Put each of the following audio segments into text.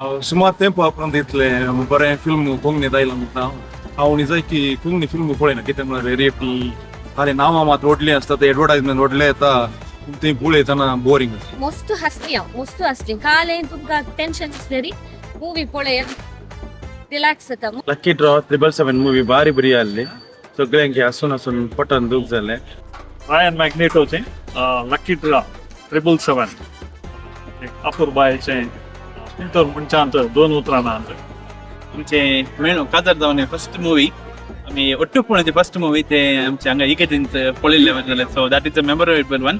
Sumat tempo aprenditele bare film Konkani Thailand na ಅವನಿಜೈ की Konkani film पळय ना कितें म्हळ्यार रेप आनी नांवां मात रोडली आसता ते एडवर्टायजमेंट रोडले येता ते पळयतना बोरिंग मस्त हसली काले तुमकां टेन्शन आसलेली मूवी पळय रिलॅक्स जाता. लकी ड्रॉ 777 मूवी बारी बरी आसली सगळ्यांक हसून हसून पटन दूख जालें. रायन मॅग्नेटोचे लकी ड्रॉ 777 अपूर्बायचे इंतर ಮುಂಚಾಂತ 2 उतरांना आमचे मेळो काजार जावन फर्स्ट मूवी आमी ಒಟ್ಟು पळोवचे फर्स्ट मूवी ते आमचे हांगा इकेतींत पळयल्ले वयतले so that is a memorable one.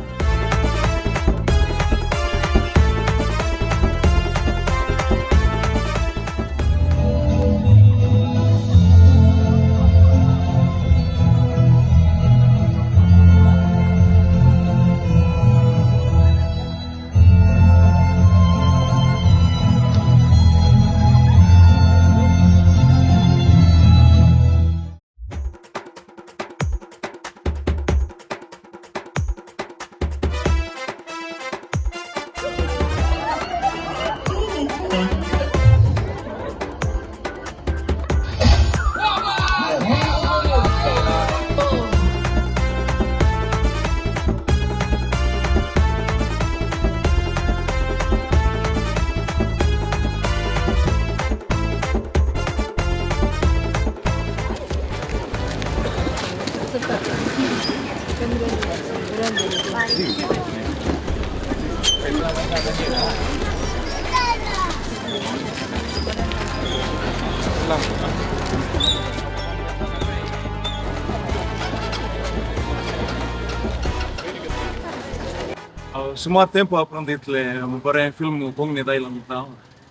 Sumat tempo aprenditele bare film Konkani Thailand na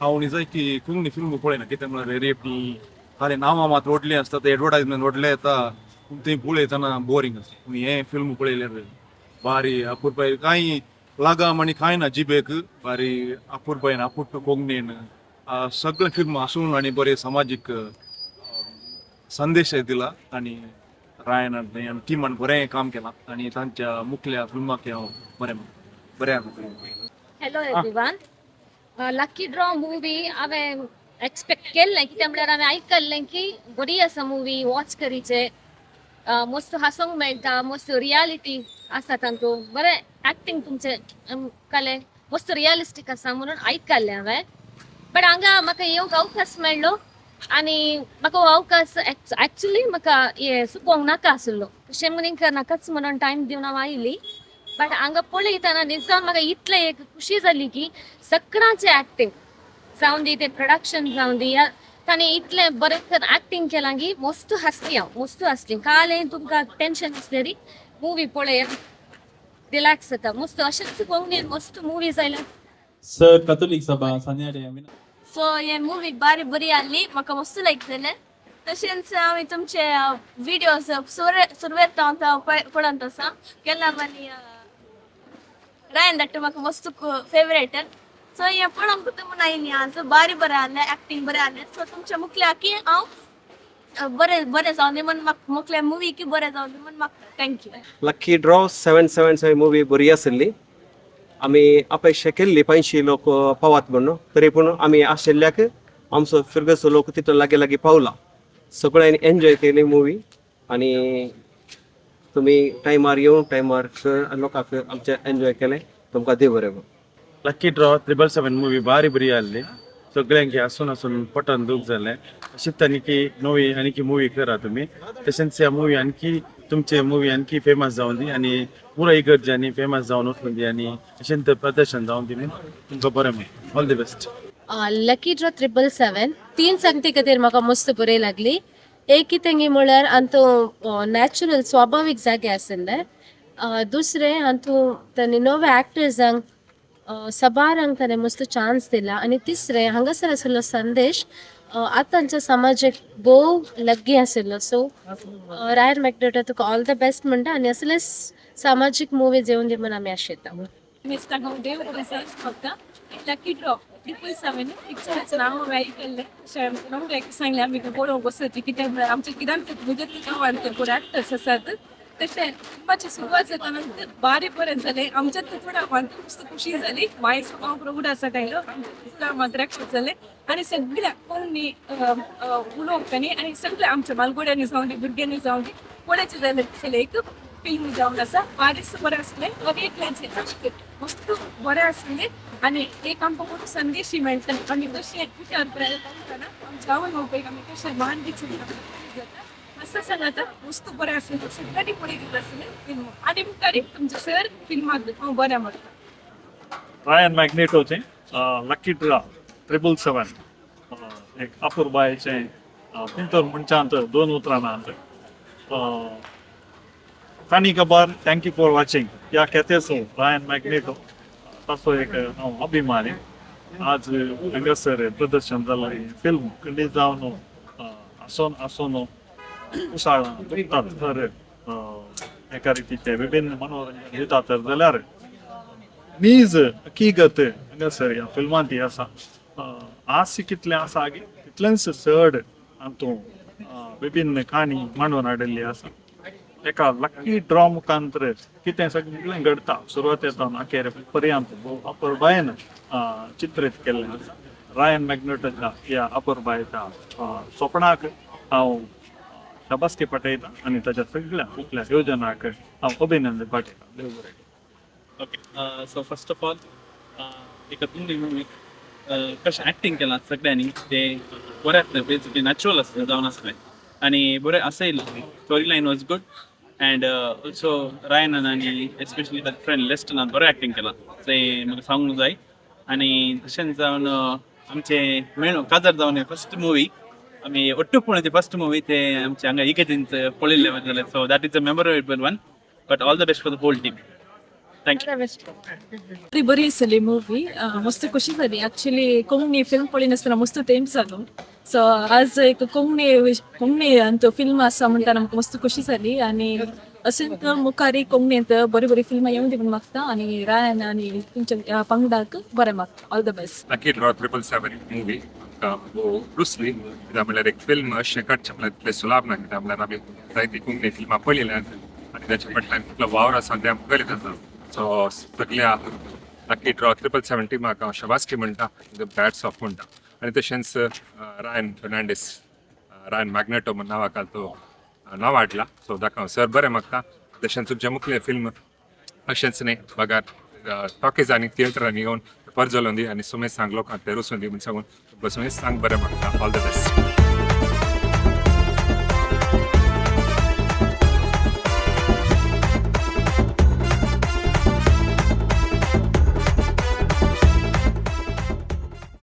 ಅವನಿಜೈ की कुंगनी फिल्म पळय ना कितें म्हळ्यार रेप आनी नांवां मात रोडली आसता ते एडवर्टायजमेंट रोडले येता ते पळयतना बोरिंग हे फिल्म पळयल्यार बारी अपूर्बाय कांय लागाम आनी कांय ना जिबेक बारी अपूर्बायन अपुट्ट कोंकणीन सगळे फिल्म हसून आनी बरे सामाजीक संदेश दिला आनी रायन आनी टिमान बरें काम केलां आनी तांच्या मुखल्या फिल्माक हांव बरें hello everyone lucky draw movie हांवें एक्सपेक्ट केल्लें कित्याक म्हळ्यार हांवें आयकल्लें की बरी आसा मूवी वॉच करीचे मस्त हांसूंक मेळटा मस्त रियालिटी आसा तातूंत बरें एक्टींग तुमचें कले मस्त रियलिस्टीक आसा म्हणून आयकल्लें हांवें बट हांगा म्हाका येवंक अवकाश मेळ्ळो आनी म्हाका हो अवकाश एक्चुली म्हाका हे चुकोवंक नाका आसलो तशें म्हणून नाकाच म्हणून टायम दिवन हांव आयली बट हांगा पळयतना निजन म्हाका इतलें एक खुशी जाली की सगळ्यांचें एक्टींग जावन दी ते प्रोडक्शन जावन दी ताणें इतलें बरें एक्टींग केलां की मस्त हसली काले तुमकां टेन्शन आसलेली मूवी पळय रिलॅक्स जाता मस्त अशेंच कोंकणीन मस्त मूवी जाल्या. सर कॅथोलिक सभा सान्यारे सो हे मूवी बारी बरी आसली म्हाका मस्त लायक जालें तशेंच हांवें तुमचे विडियोज सुरवेर पळोवंत आसा केन्ना आनी रायन धाकटो म्हाका मस्त फेवरेट सो हे पळोवंक म्हणून आयली आज बारी बरें आहलें एक्टींग बरें आहलें सो तुमच्या मुखल्या की हांव बरें जावन दी म्हणून म्हाका मुखल्या मुवी की बरें जावन दी म्हणून म्हाका थँक्यू. लकी ड्रॉ 777 मूवी बरी आसली आमी अपेक्षा केल्ली 500 लोक पावत म्हणून तरी पूण आमी आशिल्ल्याक आमचो फिरगसो लोक तितून लागी लागी पावला सगळ्यांनी एन्जॉय केली मूवी आनी तुमी टायमार येवन टायमार लोकांक आमचे एन्जॉय केले तुमकां देव बरें. लकी ड्रॉ 777 मूवी बारी बरी आसली सगळ्यांक हसून हसून पटन दूख जालें अशीच आनी नवी आनी मूवी करा तुमी तशेंच ह्या मूवी आणखी तुमचे मूवी आणखी फेमस जावन दी आनी पुराय इगर्जांनी फेमस जावन वचून दी आनी अशेंच प्रदर्शन जावन दी तुमकां बरें मेळटा. All the best. Lucky draw 777 तीन सांगती खातीर म्हाका मस्त बरी लागली. एक कितें म्हळ्यार हातूं नॅचरल स्वाभावीक जागे आसले दुसरें हातूं तांणी नवे एक्टर्सांक सबारांक ताणें मस्त चान्स दिला आनी तिसरें हांगासर आशिल्लो संदेश आतांच्या समाजाक भोव लग्गी आशिल्लो. सो रायन magneto Tuka all the best म्हणटा आनी असले सामाजीक मुवीज येवन दी म्हणून आमी आशेता. मिस्टर देव लकी ड्रॉ 777 पिक्चराचें नांव आयकल्लें सांगलें आमी पळोवंक वचची कित्याक आमचे किरांत एक्टर्स आसात तशें फिल्माची सुरवात जाता नंतर बारी बरें जालें आमच्यात थोडा मस्त खुशी जाली वायस हांव प्रौड आसा कायलो थोडा मात्र जालें आनी सगळ्या कोणी उलोवप्यांनी आनी सगळ्या आमच्या मालगोड्यांनी जावं दी भुरग्यांनी जावं दी कोणाचे जालें एक फिल्म जावन आसा बारीच बरें आसलें एक मस्त बरें आसलें आनी एक आमकां खूब संदेश मेळटा आमी कशें विचार करतना आमच्या आवय बापायक आमी कशें मान दिवचें जाता असं सांगता मस्त बरें आसलें सगळ्यांनी पळयलें आसलें फिल्म आनी मुखारी तुमचे सर फिल्माक हांव बरें म्हणटा रायन मॅग्नेटोचे लकी ड्रॉ 777 एक अपूर्बायेचें पिंतोर मनशांत 2 उतरांत फानी खबर थँक यू फॉर वॉचिंग या कथेचो रायन मॅग्नेटो ताचो एक हांव अभिमानी आज हांगासर प्रदर्शन जालां फिल्म रिलीज जावन आसोन उसाळां दुखतात तर एका रितीचे विभिन्न मनोरंजन दिता तर जाल्यार नीज हकीकत हांगासर ह्या फिल्मांत ही आसा हास्य कितलें आसा गे तितलेंच चड हातूंत विभिन्न काणी मांडून हाडिल्ली आसा एका लकी ड्रॉ मुखांतर कितें सगळें घडटा सुरवातेच्यान अखेर पर्यंत अपूर्बायेन चित्रीत केल्लें आसा रायन मॅग्नेटोच्या ह्या अपूर्बायेच्या स्वप्नाक हांव शाबासकी पटयता आनी ताच्या सगळ्या मुखल्या योजनाक हांव अभिनंदन पाठयता देव बरें okay so first of all एक तुमी कशें एक्टींग केलां सगळ्यांनी ते बरें आसलें बेजिकली नॅचरल आसलें जावन आसलें आनी बरें आसयलें story line was good and also रायनान आनी एस्पेशली ताजे फ्रेंड लेस्टनान बरें एक्टींग केलां तें म्हाका सांगूंक जाय आनी तशेंच जावन आमचें मेळो काजार जावन फर्स्ट मुवी आमी ओट्टूपण ते फर्स्ट मुवी ते आमचे हांगा इगेजींत पळयल्ले जाल्यार so that is a memorable one but all the best for the whole team thank you बरी आसली मुवी मस्त खुशी जाली ऍक्च्युली कोंकणी फिल्म पळयनासतना मस्त तेंप जालो सो आज एक कोंकणी तो फिल्म आसा म्हणटा आमकां मस्त खुशी जाली आनी अशेंच मुखारी कोंकणींत बरी बरी फिल्मां येवन दी मागता आनी रायन आनी तुमच्या पंगडाक बरें मागता all the best lucky draw 777 movie रुसली कित्याक म्हणल्यार एक फिल्म अशें काडचें म्हणल्यार तितलें सुलाभ ना कित्याक म्हणल्यार आमी जायतीं कोंकणी फिल्मां पळयल्यात आनी ताच्या फाटल्यान कितलो वावर आसा तें आमकां कळीत आसा सो सगळ्या लकी ड्रॉ 777 टिमाक हांव शाबासकी म्हणटा बॅट्स ऑफ म्हणटा आनी तशेंच रायन मॅग्नेटो म्हण नांवाकाल तो नांव हाडला सो ताका हांव सर बरें मागता तशेंच तुमचें मुखलें फिल्म अशेंच न्ही बगार टॉकीज आनी थिएटरांनी येवन परजोलोवन दी आनी सुमेज सांग लोकांक ते रुसून दी म्हण सांगून बसून सांग बरें मागता ऑल द बेस्ट